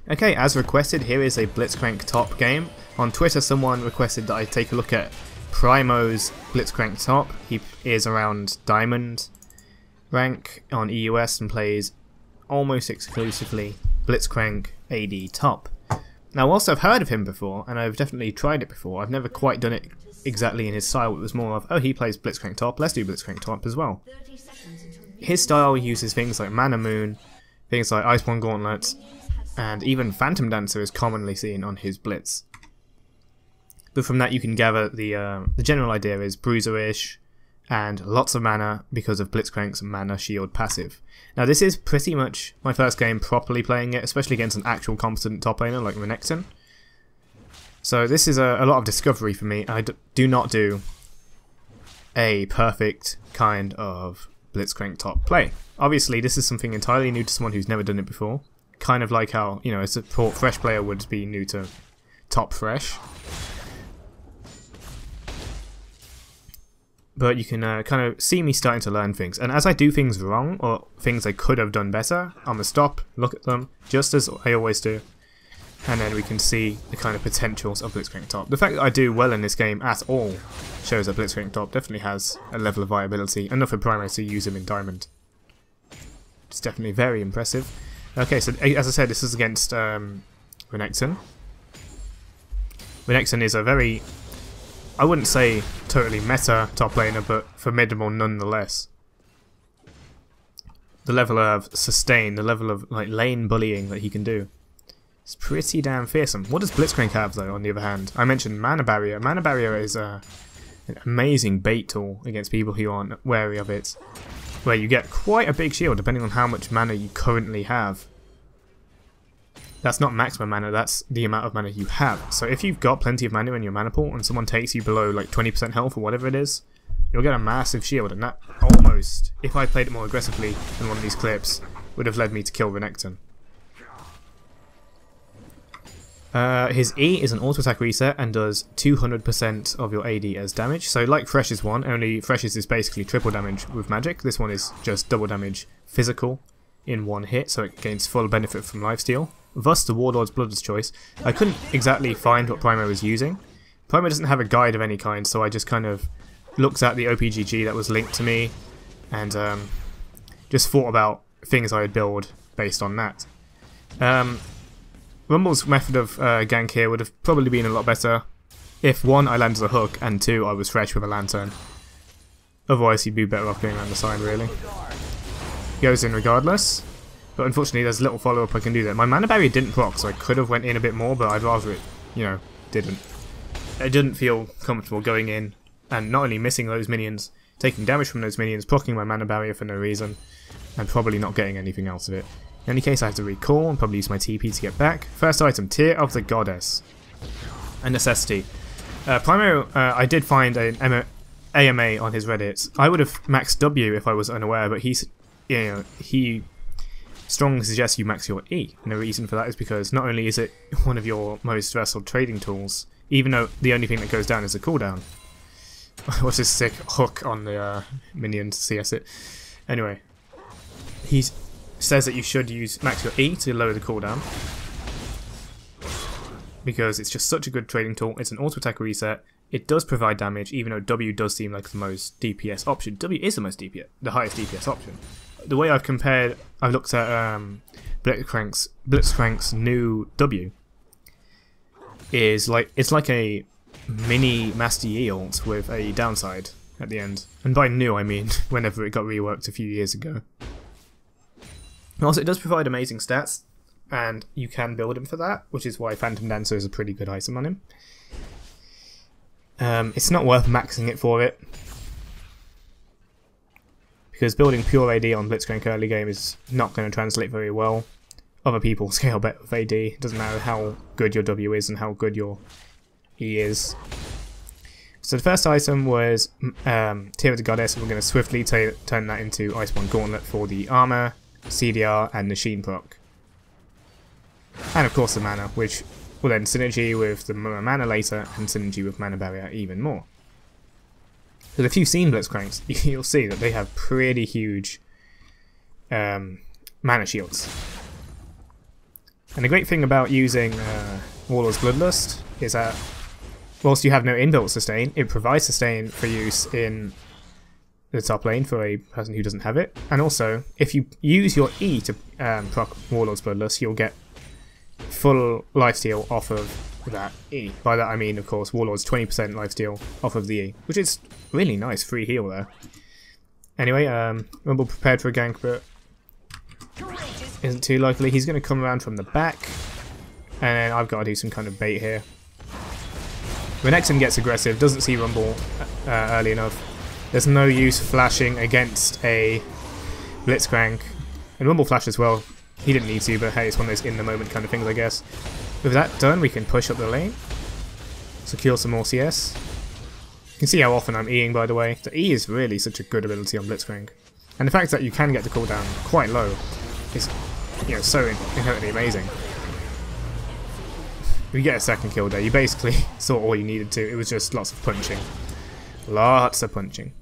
Okay, as requested, here is a Blitzcrank top game. On Twitter, someone requested that I take a look at Primo's Blitzcrank top. He is around Diamond rank on EUS and plays almost exclusively Blitzcrank AD top. Now, whilst I've heard of him before, and I've definitely tried it before, I've never quite done it exactly in his style. It was more of, oh, he plays Blitzcrank top, let's do Blitzcrank top as well. His style uses things like Mana Moon, things like Iceborne Gauntlet, and even Phantom Dancer is commonly seen on his Blitz. But from that you can gather the general idea is bruiser-ish and lots of mana because of Blitzcrank's Mana Shield passive. Now this is pretty much my first game properly playing it, especially against an actual competent top laner like Renekton. So this is a lot of discovery for me. I do not do a perfect kind of Blitzcrank top play. Obviously this is something entirely new to someone who's never done it before. Kind of like how, you know, a support fresh player would be new to top fresh. But you can kind of see me starting to learn things. And as I do things wrong, or things I could have done better, I'm going to stop, look at them, just as I always do. And then we can see the kind of potentials of Blitzcrank top. The fact that I do well in this game at all shows that Blitzcrank top definitely has a level of viability, enough for Primo to use him in Diamond. It's definitely very impressive. Okay, so as I said, this is against Renekton. Renekton is a very, I wouldn't say totally meta top laner, but formidable nonetheless. The level of sustain, the level of like lane bullying that he can do, it's pretty damn fearsome. What does Blitzcrank have though, on the other hand? I mentioned Mana Barrier. Mana Barrier is an amazing bait tool against people who aren't wary of it, where you get quite a big shield depending on how much mana you currently have. That's not maximum mana, that's the amount of mana you have. So if you've got plenty of mana in your mana pool and someone takes you below like 20% health or whatever it is, you'll get a massive shield, and that almost, if I played it more aggressively than one of these clips, would have led me to kill Renekton. His E is an auto attack reset and does 200% of your AD as damage. So like Thresh's one, only Thresh's is basically triple damage with magic. This one is just double damage physical in one hit, so it gains full benefit from lifesteal. Thus the Warlord's Blood's Choice. I couldn't exactly find what Primo was using. Primo doesn't have a guide of any kind, so I just kind of looked at the OPGG that was linked to me and just thought about things I would build based on that. Rumble's method of gank here would have probably been a lot better if 1, I landed a hook, and 2, I was fresh with a lantern. Otherwise he'd be better off going around the side really. Goes in regardless, but unfortunately there's little follow-up I can do there. My Mana Barrier didn't proc, so I could have went in a bit more, but I'd rather it, you know, didn't. I didn't feel comfortable going in and not only missing those minions, taking damage from those minions, proccing my Mana Barrier for no reason, and probably not getting anything else of it. In any case, I have to recall and probably use my TP to get back. First item, Tear of the Goddess. A necessity. Primo, I did find an AMA on his Reddit. I would have maxed W if I was unaware, but he strongly suggests you max your E. And the reason for that is because not only is it one of your most versatile trading tools, even though the only thing that goes down is the cooldown. What's this sick hook on the minion to CS it? Anyway, he's says that you should use max your E to lower the cooldown because it's just such a good trading tool. It's an auto attack reset. It does provide damage, even though W does seem like the most DPS option. W is the the highest DPS option. The way I've looked at Blitzcrank's new W is like, it's like a mini Master Yi ult with a downside at the end. And by new I mean whenever it got reworked a few years ago. Also, it does provide amazing stats, and you can build him for that, which is why Phantom Dancer is a pretty good item on him. It's not worth maxing it for it, because building pure AD on Blitzcrank early game is not going to translate very well. Other people scale better with AD. It doesn't matter how good your W is and how good your E is. So the first item was Tear of the Goddess. We're going to swiftly turn that into Iceborne Gauntlet for the armor, CDR and the Sheen proc. And of course the mana, which will then synergy with the mana later and synergy with Mana Barrier even more. So if you've seen Blitzcranks, you'll see that they have pretty huge mana shields. And the great thing about using Warlord's Bloodlust is that whilst you have no inbuilt sustain, it provides sustain for use in the top lane for a person who doesn't have it. And also, if you use your E to proc Warlord's Bloodlust, you'll get full lifesteal off of that E. By that I mean, of course, Warlord's 20% lifesteal off of the E, which is really nice free heal there. Anyway, Rumble prepared for a gank, but isn't too likely. He's going to come around from the back, and I've got to do some kind of bait here. Renekton gets aggressive, doesn't see Rumble early enough. There's no use flashing against a Blitzcrank. And Rumble flashed as well. He didn't need to, but hey, it's one of those in-the-moment kind of things, I guess. With that done, we can push up the lane. Secure some more CS. You can see how often I'm Eing, by the way. The E is really such a good ability on Blitzcrank. And the fact that you can get the cooldown quite low is, you know, so inherently amazing. We get a second kill there. You basically saw all you needed to. It was just lots of punching. Lots of punching.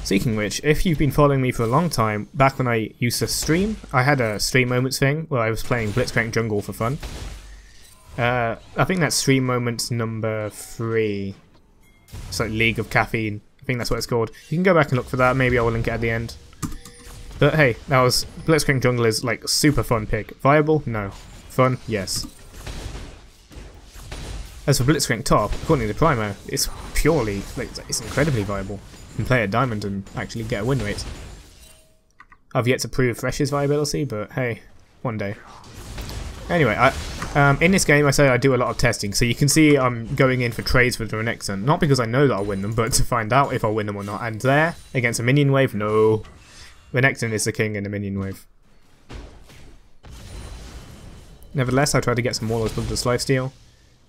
Speaking of which, if you've been following me for a long time, back when I used to stream, I had a stream moments thing where I was playing Blitzcrank jungle for fun. I think that's stream moments number 3. It's like League of Caffeine. I think that's what it's called. You can go back and look for that. Maybe I will link it at the end. But hey, that was Blitzcrank jungle is like super fun pick. Viable? No. Fun? Yes. As for Blitzcrank top, according to Primo, it's purely, like, it's incredibly viable. You can play at Diamond and actually get a win rate. I've yet to prove Fresh's viability, but hey, one day. Anyway, in this game I say I do a lot of testing, so you can see I'm going in for trades with the Renekton. Not because I know that I'll win them, but to find out if I'll win them or not. And there, against a minion wave, no. Renekton is the king in the minion wave. Nevertheless, I try to get some Warlord's Bloodlust lifesteal.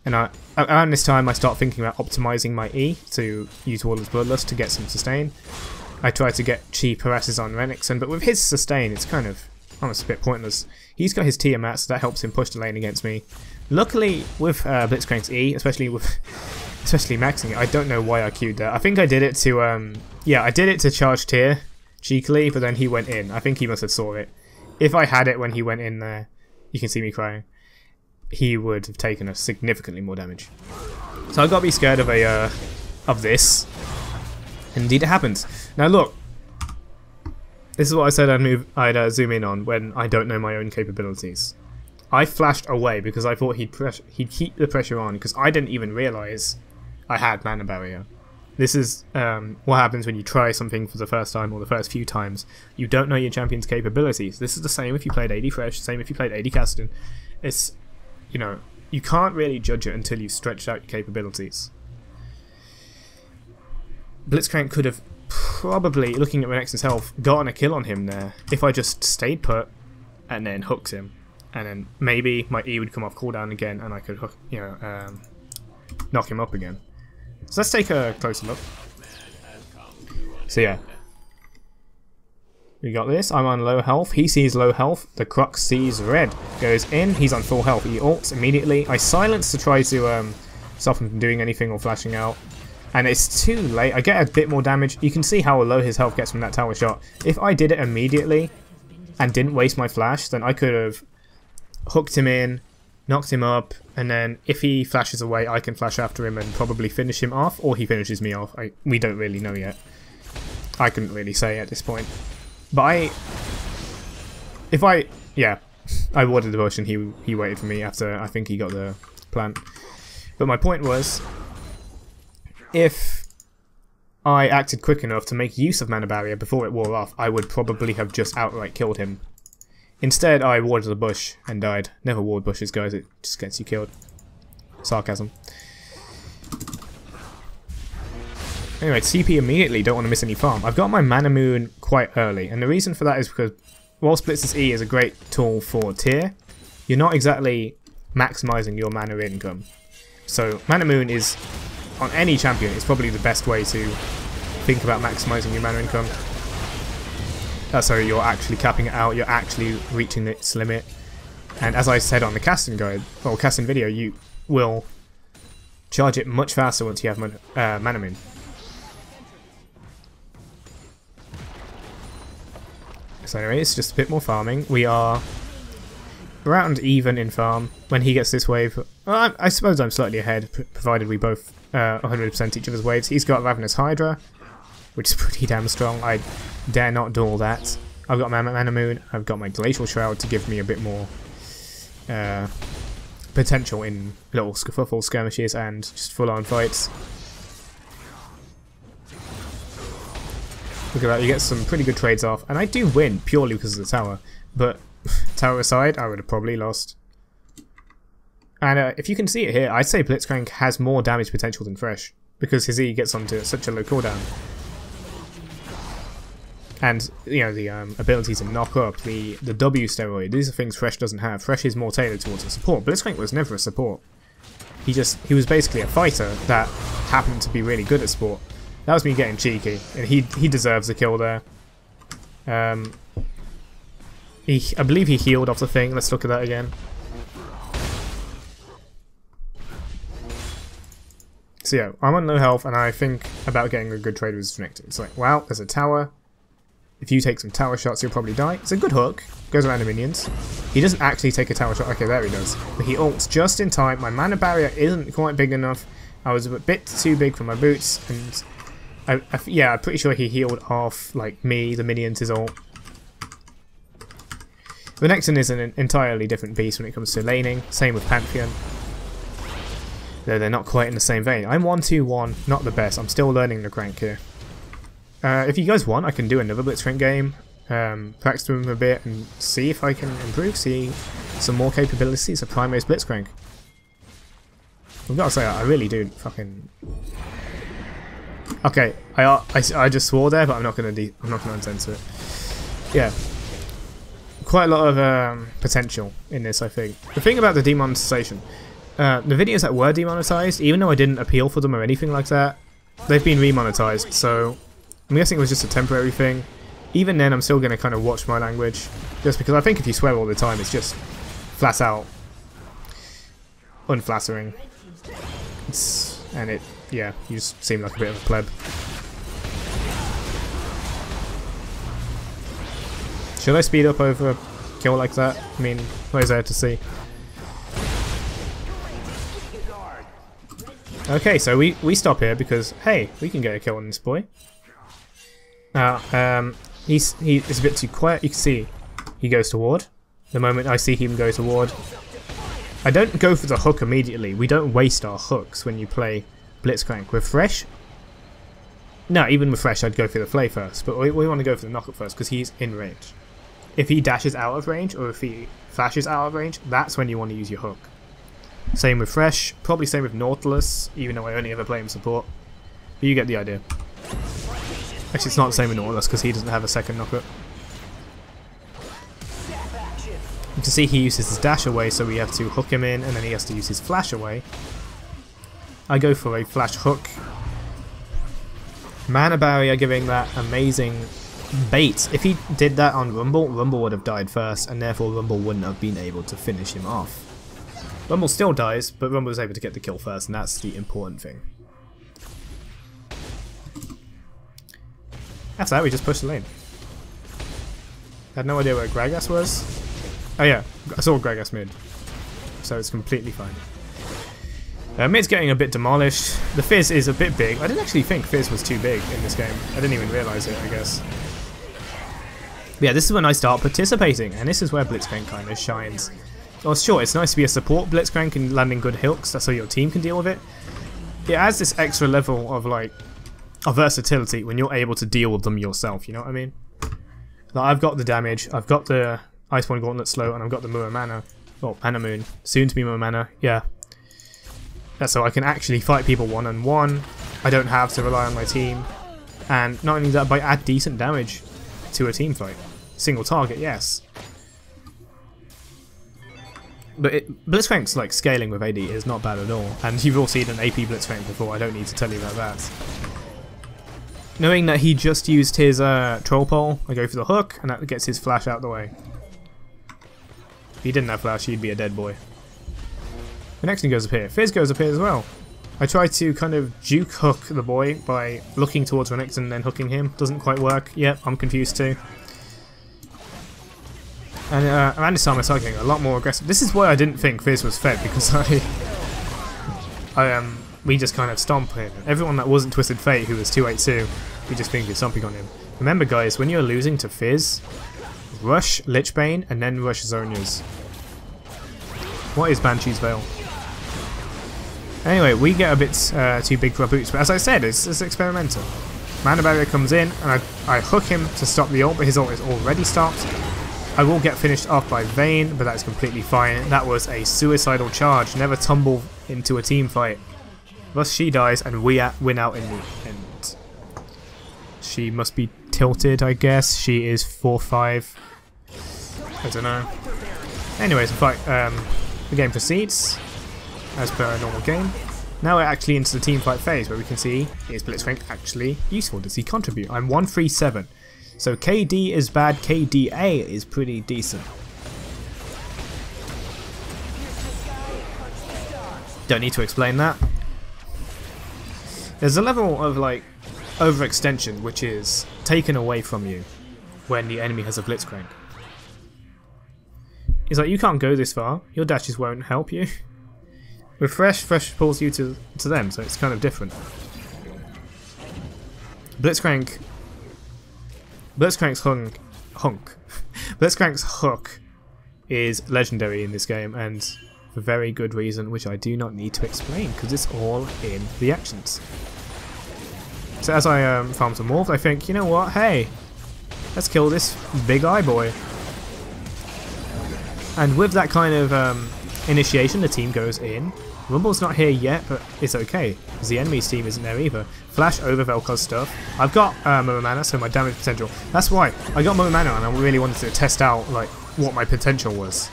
And around this time I start thinking about optimizing my E to use Warlord's Bloodlust to get some sustain. I try to get cheap harasses on Renekton, but with his sustain it's kind of almost a bit pointless. He's got his Tiamat, so that helps him push the lane against me. Luckily with Blitzcrank's E, especially maxing it, I don't know why I queued that. I think I did it to yeah, I did it to charge tier cheekily, but then he went in. I think he must have saw it. If I had it when he went in there, you can see me crying, he would have taken a significantly more damage. So I've got to be scared of this. Indeed it happens. Now look, this is what I said I'd zoom in on when I don't know my own capabilities. I flashed away because I thought he'd keep the pressure on, because I didn't even realise I had mana barrier. This is what happens when you try something for the first time or the first few times. You don't know your champion's capabilities. This is the same if you played AD Fresh, same if you played AD Caston. It's, you know, you can't really judge it until you've stretched out your capabilities. Blitzcrank could have probably, looking at Renekton's health, gotten a kill on him there if I just stayed put and then hooked him. And then maybe my E would come off cooldown again and I could hook, you know, knock him up again. So let's take a closer look. So yeah, we got this. I'm on low health. He sees low health. The Crux sees red. Goes in. He's on full health. He ults immediately. I silence to try to stop him from doing anything or flashing out. And it's too late. I get a bit more damage. You can see how low his health gets from that tower shot. If I did it immediately and didn't waste my flash, then I could have hooked him in, knocked him up, and then if he flashes away, I can flash after him and probably finish him off, or he finishes me off. We don't really know yet. I couldn't really say at this point. But I warded the bush and he waited for me after I think he got the plant. But my point was, if I acted quick enough to make use of mana barrier before it wore off, I would probably have just outright killed him. Instead, I warded the bush and died. Never ward bushes, guys, it just gets you killed. Sarcasm. Anyway, TP immediately, don't want to miss any farm. I've got my Mana Moon quite early, and the reason for that is because whilst Blitz's E is a great tool for tier, you're not exactly maximising your mana income. So Mana Moon is, on any champion, it's probably the best way to think about maximising your mana income. So you're actually capping it out, you're actually reaching its limit. And as I said on the casting guide, or casting video, you will charge it much faster once you have Mana Moon. So anyway, it's just a bit more farming. We are around even in farm when he gets this wave. Well, I suppose I'm slightly ahead, provided we both 100% each other's waves. He's got Ravenous Hydra, which is pretty damn strong. I dare not duel that. I've got my Mana Moon, I've got my Glacial Shroud to give me a bit more potential in little scuffle skirmishes and just full-on fights. Look at that, you get some pretty good trades off, and I do win purely because of the tower, but tower aside, I would have probably lost. And if you can see it here, I'd say Blitzcrank has more damage potential than Fresh, because his E gets onto such a low cooldown. And, you know, the ability to knock up, the W steroid, these are things Fresh doesn't have. Fresh is more tailored towards a support. Blitzcrank was never a support. He was basically a fighter that happened to be really good at support. That was me getting cheeky, and he deserves a kill there. I believe he healed off the thing. Let's look at that again. So yeah, I'm on low health, and I think about getting a good trade with Renekton. It's like, wow, there's a tower. If you take some tower shots, you'll probably die. It's a good hook. Goes around the minions. He doesn't actually take a tower shot. Okay, there he does. But he ults just in time. My mana barrier isn't quite big enough. I was a bit too big for my boots, and yeah, I'm pretty sure he healed off, like, me, the minions, his ult. Renekton is an entirely different beast when it comes to laning. Same with Pantheon. Though they're not quite in the same vein. I'm 1-2-1, not the best. I'm still learning the crank here. If you guys want, I can do another Blitzcrank game, practice with him a bit, and see if I can improve, see some more capabilities of Primary's Blitzcrank. I've got to say, I really do fucking... Okay, I just swore there, but I'm not gonna uncensor it. Yeah, quite a lot of potential in this, I think. The thing about the demonetization, the videos that were demonetized, even though I didn't appeal for them or anything like that, they've been remonetized. So I'm guessing it was just a temporary thing. Even then, I'm still gonna kind of watch my language, just because I think if you swear all the time, it's just flat out unflattering. Yeah, you just seem like a bit of a pleb. Should I speed up over a kill like that? I mean, what is there to see? Okay, so we stop here because, hey, we can get a kill on this boy. Now, he's a bit too quiet. You can see he goes to ward. The moment I see him go to ward, I don't go for the hook immediately. We don't waste our hooks when you play Blitzcrank. With Fresh, no, even with Fresh I'd go for the flay first, but we want to go for the knockup first because he's in range. If he dashes out of range or if he flashes out of range, that's when you want to use your hook. Same with Fresh, probably same with Nautilus, even though I only ever play him support. But you get the idea. Actually, it's not the same with Nautilus because he doesn't have a second knockup. You can see he uses his dash away, so we have to hook him in, and then he has to use his flash away. I go for a flash hook. Mana barrier giving that amazing bait. If he did that on Rumble, Rumble would have died first, and therefore Rumble wouldn't have been able to finish him off. Rumble still dies, but Rumble was able to get the kill first, and that's the important thing. After that, we just pushed the lane. Had no idea where Gragas was. Oh yeah, I saw Gragas mid, so it's completely fine. Mid's getting a bit demolished. The Fizz is a bit big. I didn't actually think Fizz was too big in this game. I didn't even realise it, I guess. But yeah, this is when I start participating, and this is where Blitzcrank kind of shines. Well, sure, it's nice to be a support Blitzcrank and landing good hooks, so your team can deal with it. It adds this extra level of versatility when you're able to deal with them yourself, you know what I mean? Like, I've got the damage, I've got the Iceborne Gauntlet slow, and I've got the Muir Mana. Well, Mana Moon. Soon to be Muir Mana, yeah. That's so I can actually fight people one-on-one. I don't have to rely on my team. And not only that, but I add decent damage to a team fight. Single target, yes. But Blitzcrank's like scaling with AD is not bad at all. And you've all seen an AP Blitzcrank before, I don't need to tell you about that. Knowing that he just used his troll pole, I go for the hook, and that gets his flash out the way. If he didn't have flash, he'd be a dead boy. The next thing goes up here. Fizz goes up here as well. I try to kind of juke hook the boy by looking towards Renekton and then hooking him. Doesn't quite work. Yep, I'm confused too. And around this time I started getting a lot more aggressive. This is why I didn't think Fizz was fed, because we just kind of stomp him. Everyone that wasn't Twisted Fate, who was 282, we just fingered stomping on him. Remember guys, when you're losing to Fizz, rush Lichbane and then rush Zonia's. What is Banshee's Veil? Anyway, we get a bit too big for our boots, but as I said, it's experimental. Mana Barrier comes in, and I hook him to stop the ult, but his ult is already stopped. I will get finished off by Vayne, but that's completely fine. That was a suicidal charge. Never tumble into a team fight. Thus she dies, and we win out in the end. She must be tilted, I guess. She is 4-5. I don't know. Anyways, the game proceeds as per a normal game. Now we're actually into the team fight phase, where we can see, is Blitzcrank actually useful? Does he contribute? I'm 137. So KD is bad, KDA is pretty decent. Don't need to explain that. There's a level of like overextension which is taken away from you when the enemy has a Blitzcrank. It's like, you can't go this far, your dashes won't help you. Refresh pulls you to them, so it's kind of different. Blitzcrank's hook is legendary in this game, and for very good reason, which I do not need to explain, because it's all in the actions. So as I farm some wolves, I think, you know what, hey, let's kill this big eye boy. And with that kind of initiation, the team goes in. Rumble's not here yet, but it's okay, because the enemy's team isn't there either. Flash over Vel'Koz's stuff. I've got Momo Mana, so my damage potential. That's why I got Momo Mana, and I really wanted to test out like what my potential was.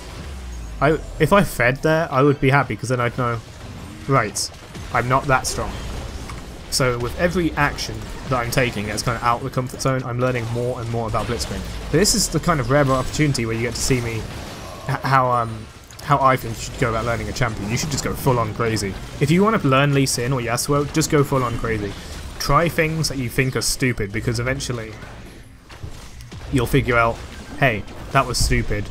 If I fed there, I would be happy, because then I'd know, right, I'm not that strong. So with every action that I'm taking that's kind of out of the comfort zone, I'm learning more and more about Blitzcrank. But this is the kind of rare opportunity where you get to see me how I think you should go about learning a champion. You should just go full on crazy. If you want to learn Lee Sin or Yasuo, just go full on crazy. Try things that you think are stupid, because eventually you'll figure out, hey, that was stupid,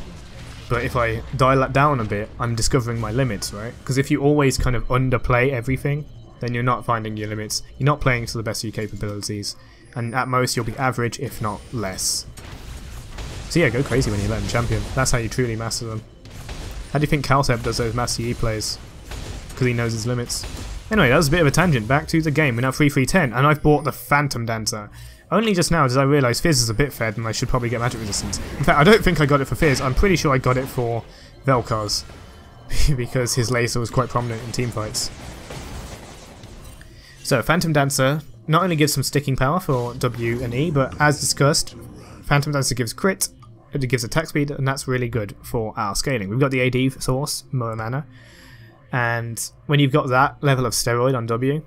but if I dial that down a bit, I'm discovering my limits, right? Because if you always kind of underplay everything, then you're not finding your limits. You're not playing to the best of your capabilities, and at most you'll be average, if not less. So yeah, go crazy when you learn champion. That's how you truly master them. How do you think Caltep does those Master Yi plays? Because he knows his limits. Anyway, that was a bit of a tangent. Back to the game. We're now 3-3-10, and I've bought the Phantom Dancer. Only just now did I realise Fizz is a bit fed, and I should probably get magic resistance. In fact, I don't think I got it for Fizz. I'm pretty sure I got it for Vel'Koz, because his laser was quite prominent in team fights. So, Phantom Dancer not only gives some sticking power for W and E, but as discussed, Phantom Dancer gives crit, it gives attack speed, and that's really good for our scaling. We've got the AD source, Momo Mana, and when you've got that level of steroid on W,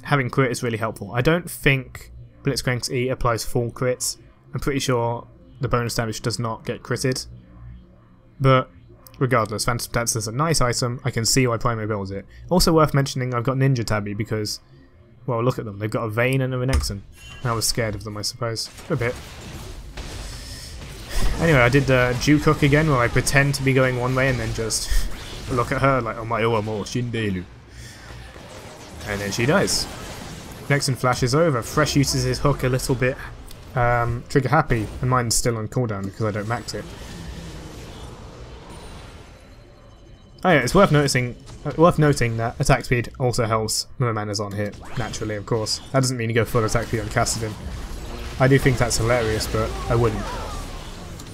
having crit is really helpful. I don't think Blitzcrank's E applies full crits. I'm pretty sure the bonus damage does not get critted, but regardless, Phantom Dancer is a nice item. I can see why Primo builds it. Also worth mentioning, I've got Ninja Tabby because, well, look at them. They've got a Vayne and a Renekton. I was scared of them, I suppose, a bit. Anyway, I did the Juke Hook again, where I pretend to be going one way and then just look at her like, oh my more Shindelu. And then she dies. Renekton flashes over. Fresh uses his hook a little bit trigger happy, and mine's still on cooldown because I don't max it. Oh yeah, it's worth noting that attack speed also helps Momo Mana's on hit, naturally, of course. That doesn't mean you go full attack speed on Kassadin. I do think that's hilarious, but I wouldn't,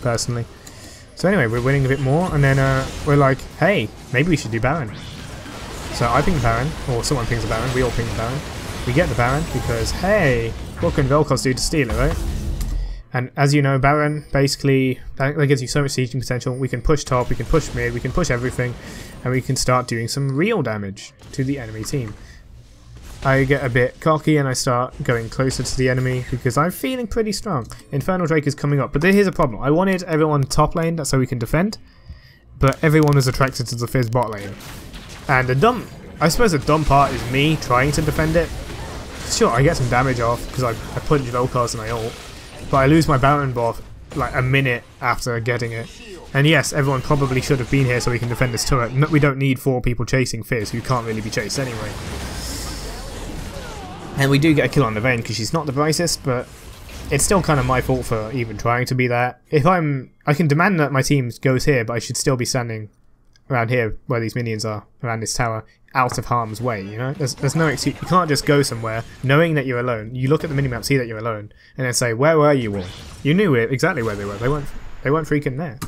personally. So anyway, we're winning a bit more, and then we're like, hey, maybe we should do Baron. So I ping Baron, or someone pings the Baron, we all ping the Baron. We get the Baron because, hey, what can Vel'Koz do to steal it, right? And as you know, Baron, basically, that gives you so much sieging potential. We can push top, we can push mid, we can push everything, and we can start doing some real damage to the enemy team. I get a bit cocky and I start going closer to the enemy because I'm feeling pretty strong. Infernal Drake is coming up, but here's a problem. I wanted everyone top lane so we can defend, but everyone was attracted to the Fizz bot lane. And I suppose the dumb part is me trying to defend it. Sure, I get some damage off because I punch Vel'Koz and I ult, but I lose my Baron buff like a minute after getting it. And yes, everyone probably should have been here so we can defend this turret. No, we don't need 4 people chasing Fizz, who can't really be chased anyway. And we do get a kill on the Vayne because she's not the brightest, but it's still kind of my fault for even trying to be there. If I can demand that my team goes here, but I should still be standing around here where these minions are, around this tower, out of harm's way, you know? There's no excuse. You can't just go somewhere knowing that you're alone. You look at the minimap, see that you're alone, and then say, where were you all? You knew exactly where they were. They weren't freaking there.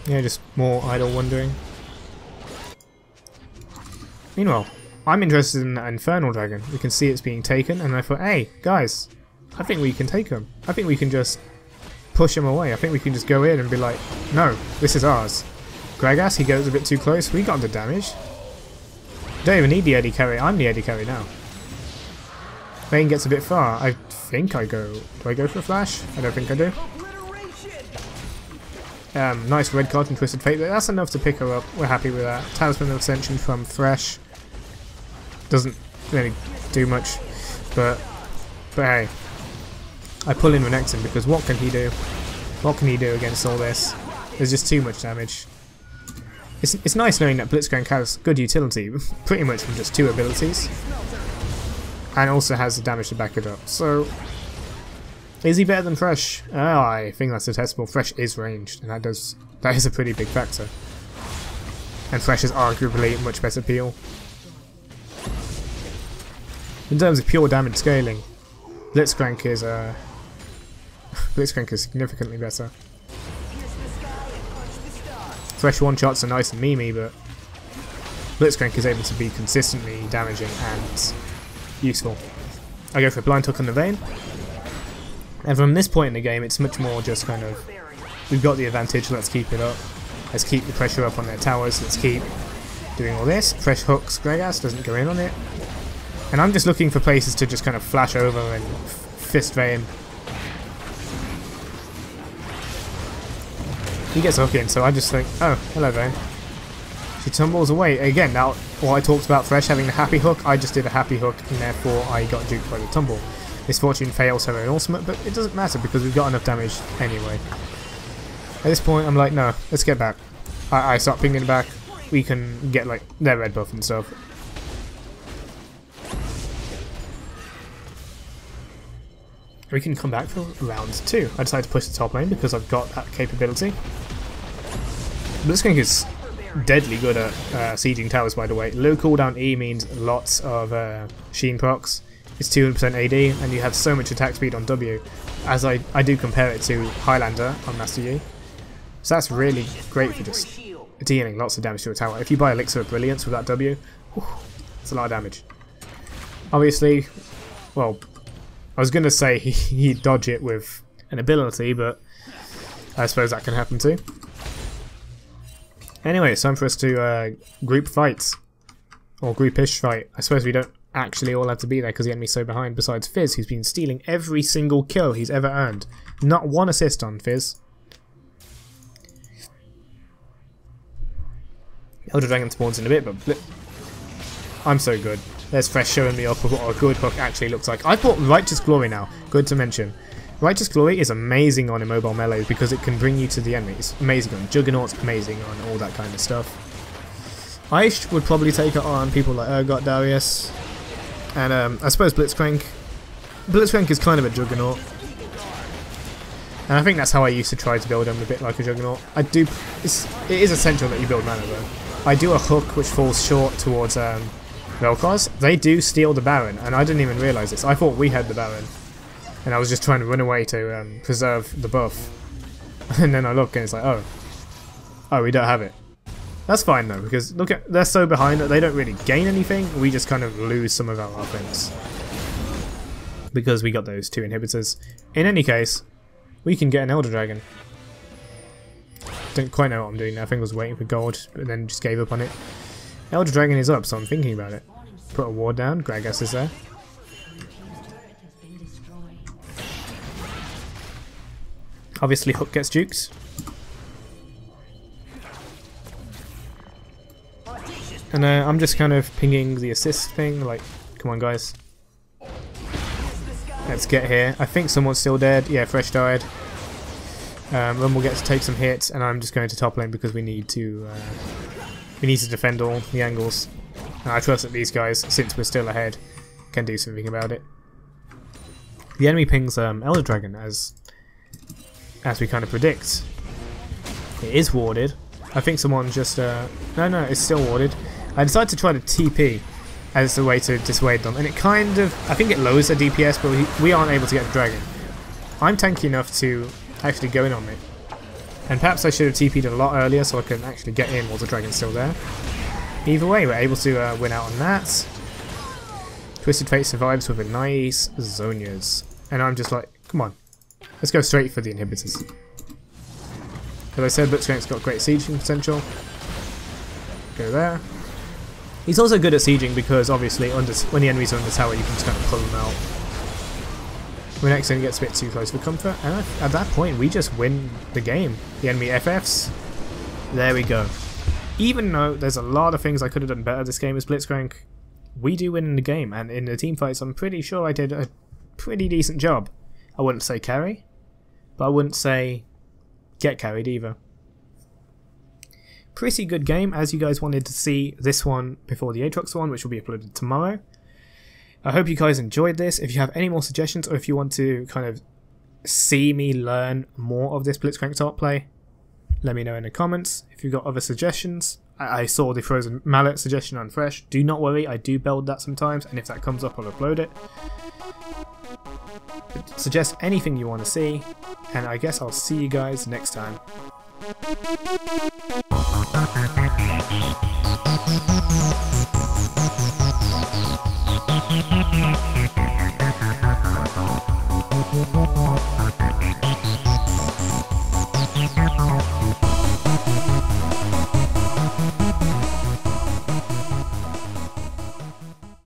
Yeah, just more idle wondering. Meanwhile, I'm interested in that Infernal Dragon. We can see it's being taken, and I thought, hey, guys, I think we can take him. I think we can just push him away. I think we can just go in and be like, no, this is ours. Gragas, he goes a bit too close. We got the damage. Don't even need the AD carry. I'm the AD carry now. Vayne gets a bit far. I think I go... Do I go for a flash? I don't think I do. Nice red card and Twisted Fate. That's enough to pick her up. We're happy with that. Talisman of Ascension from Thresh. Doesn't really do much. But hey. I pull in Renekton because what can he do? What can he do against all this? There's just too much damage. It's nice knowing that Blitzcrank has good utility, pretty much from just 2 abilities. And also has the damage to back it up. So, is he better than Thresh? Oh, I think that's detestable. Thresh is ranged, and that is a pretty big factor. And Thresh is arguably much better peel. In terms of pure damage scaling, Blitzcrank is significantly better. Thresh one-shots are nice and memey, but Blitzcrank is able to be consistently damaging and useful. I go for a blind hook on the Vayne. And from this point in the game, it's much more just kind of, we've got the advantage, let's keep it up. Let's keep the pressure up on their towers, let's keep doing all this. Fresh hooks, Gragas doesn't go in on it. And I'm just looking for places to just kind of flash over and fist Vayne. He gets a hook in, so I just think, oh, hello Vayne. She tumbles away. Again, now, what I talked about Thresh having the happy hook, I just did a happy hook, and therefore I got duped by the tumble. Misfortune fails her own ultimate, but it doesn't matter because we've got enough damage anyway. At this point, I'm like, no, let's get back. I start pinging back. We can get, like, their red buff and stuff. We can come back for round 2. I decided to push the top lane because I've got that capability. Blitzcrank is deadly good at sieging towers, by the way. Low cooldown E means lots of Sheen procs. It's 200% AD, and you have so much attack speed on W, as I do compare it to Highlander on Master Yi. So that's really great for just dealing lots of damage to a tower. If you buy Elixir of Brilliance with that W, it's a lot of damage. Obviously, well, I was going to say he'd dodge it with an ability, but I suppose that can happen too. Anyway, it's time for us to group fight. Or groupish fight. I suppose we don't actually all have to be there because the enemy's so behind, besides Fizz, who's been stealing every single kill he's ever earned. Not one assist on Fizz. Elder Dragon spawns in a bit, but I'm so good. There's Fresh showing me up what a good hook actually looks like. I've bought Righteous Glory now, good to mention. Righteous Glory is amazing on immobile melee because it can bring you to the enemy. It's amazing on Juggernauts, amazing on all that kind of stuff. I would probably take it on people like Urgot, Darius, and I suppose Blitzcrank. Blitzcrank is kind of a Juggernaut. And I think that's how I used to try to build him, a bit like a Juggernaut. It is essential that you build mana though. I do a hook which falls short towards Vel'Koz. They do steal the Baron, and I didn't even realise this. I thought we had the Baron, and I was just trying to run away to preserve the buff. And then I look and it's like, oh, we don't have it. That's fine though, because look at, they're so behind that they don't really gain anything. We just kind of lose some of our offense because we got those 2 inhibitors. In any case, we can get an Elder Dragon. Don't quite know what I'm doing now. I think I was waiting for gold, but then just gave up on it. Elder Dragon is up, so I'm thinking about it. Put a ward down. Gragas is there. Obviously, Hook gets jukes. And I'm just kind of pinging the assist thing, like, come on guys. Let's get here. I think someone's still dead. Yeah, Fresh died. Then we'll get to take some hits, and I'm just going to top lane because we need to defend all the angles. And I trust that these guys, since we're still ahead, can do something about it. The enemy pings Elder Dragon as we kind of predict. It is warded. I think someone just no, it's still warded. I decided to try to TP as the way to dissuade them, and it kind of, I think it lowers the DPS, but we aren't able to get the dragon. I'm tanky enough to actually go in on it, and perhaps I should have TP'd a lot earlier so I can actually get in while the dragon's still there. Either way, we're able to win out on that. Twisted Fate survives with a nice Zonias, and I'm just like, come on, let's go straight for the inhibitors. As I said, Blitzcrank's got great sieging potential. Go there. He's also good at sieging because obviously when the enemies are under tower you can just kind of pull them out. Renekton gets a bit too close for comfort, and at that point we just win the game. The enemy FFs. There we go. Even though there's a lot of things I could have done better this game as Blitzcrank, we do win in the game, and in the team fights I'm pretty sure I did a pretty decent job. I wouldn't say carry, but I wouldn't say get carried either. Pretty good game, as you guys wanted to see this one before the Aatrox one, which will be uploaded tomorrow. I hope you guys enjoyed this. If you have any more suggestions, or if you want to kind of see me learn more of this Blitzcrank top play, let me know in the comments. If you've got other suggestions, I saw the Frozen Mallet suggestion on Fresh. Do not worry, I do build that sometimes, and if that comes up I'll upload it. But suggest anything you want to see, and I guess I'll see you guys next time.